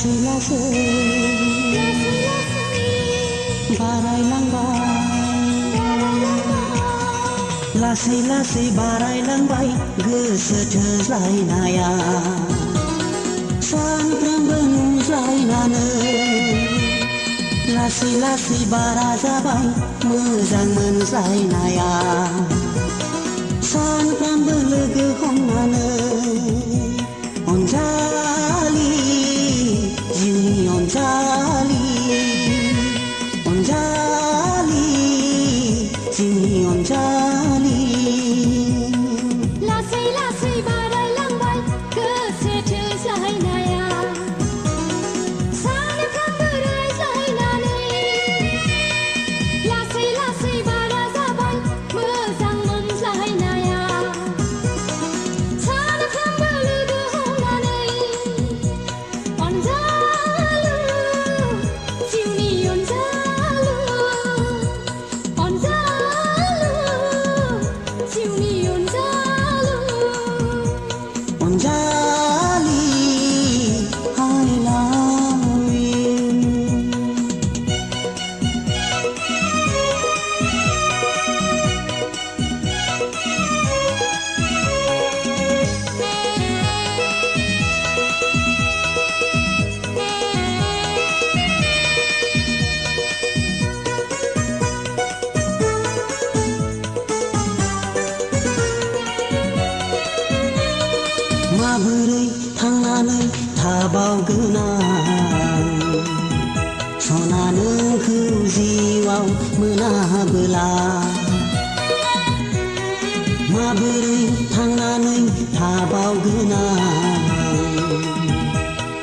लासै लासै लासै लासै बारायलांबाय गोसो थोज्लायनाया सानफ्रोमबो नुज्लायनानै लासै लासै बारा जाबाय मोजां मोनज्लायनाया सानफ्रोमबो लोगो हमनानै अनजालि जिउनि अनजालि अनजालि जिउनि अनजालि लासै लासै बारायलांबाय गोसो थोज्लायनाया सानफ्रोमबो रायज्लायनानै लासै लासै बारा जाबाय मोजां मोनज्लायनाया सानफ्रोमबो लोगो हमनानै अनजालु जिउनि अनजालु अनजालु जिउनि अनजालु अनजालि I love you माबोरै थांनानै थाबावगोन आं सना नोंखौ जिउआव मोनाबोला माबोरै थांनानै थाबावगोन आं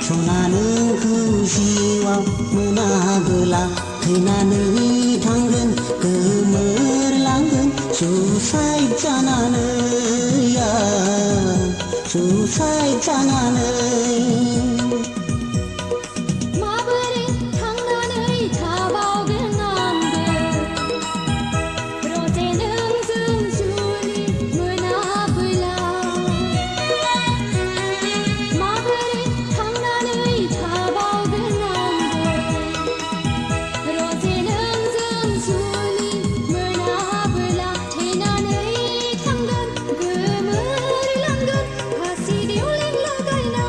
सना नोंखौ जिउआव मोनाबोला थैनानै थांगोन गोमोरलांगोन सुसाइड जानानै सुसाइड जानानै माबोरै थांनानै थाबावगोन आंबो रजे नोंजों जुलि मोनाबोला माबोरै थांनानै थाबावगोन आंबो रजे नोंजों जुलि मोनाबोला थैनानै थांगोन गोमोरलांगोन फासि देवलें लगायना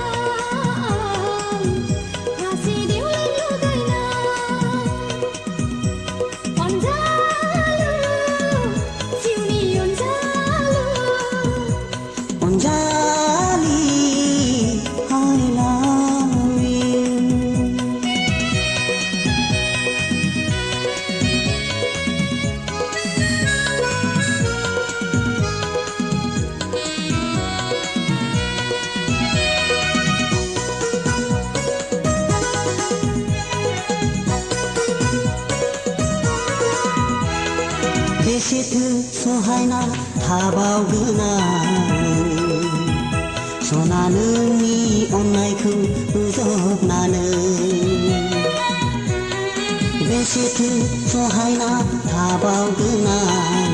फासि देवलें लगायना अनजालु जिउनि अनजालु अनजालि I love you बेसेथो सहायना थाबावगोन आं सना नोंनि अननायखौ बोजबनानै बेसेथो सहायना थाबावगोन आं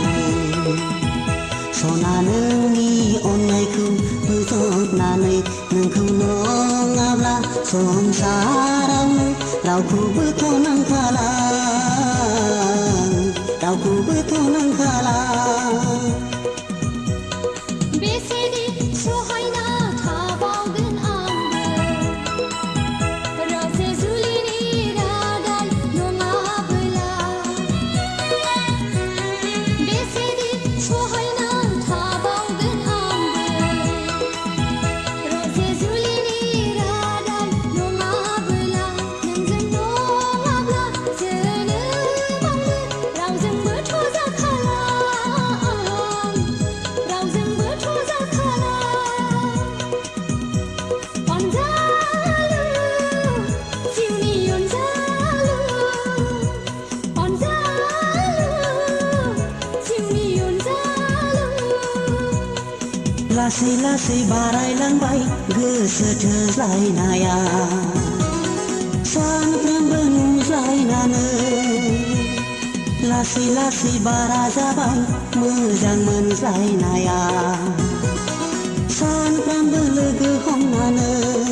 सना नोंनि अननायखौ बोजबनानै नोंखौ नङाब्ला संसारावनो रावखौबोथ' नांखाला रावखौबोथ' नांखाला बेसेदि सहायना थाबावगोन आंबो रजे जुलिनि रादाय नङाबोला बेसेदि सहायना थाबावगोन आंबो रजे जुलिनि रादाय नङाबोला नोंजों नङाब्ला जोनोमावनो रावजोंबोथ' जाखाला रावजोंबोथ' जाखाला अनजालु जिउनि अनजालु अनजालु जिउनि अनजालु लासै लासै बारायलांबाय गोसो थोज्लायनाया सानफ्रोमबो नुज्लायनानै लासै लासै बारा जाबाय मोजां मोनज्लायनाया सानफ्रोमबो लोगो हमनानै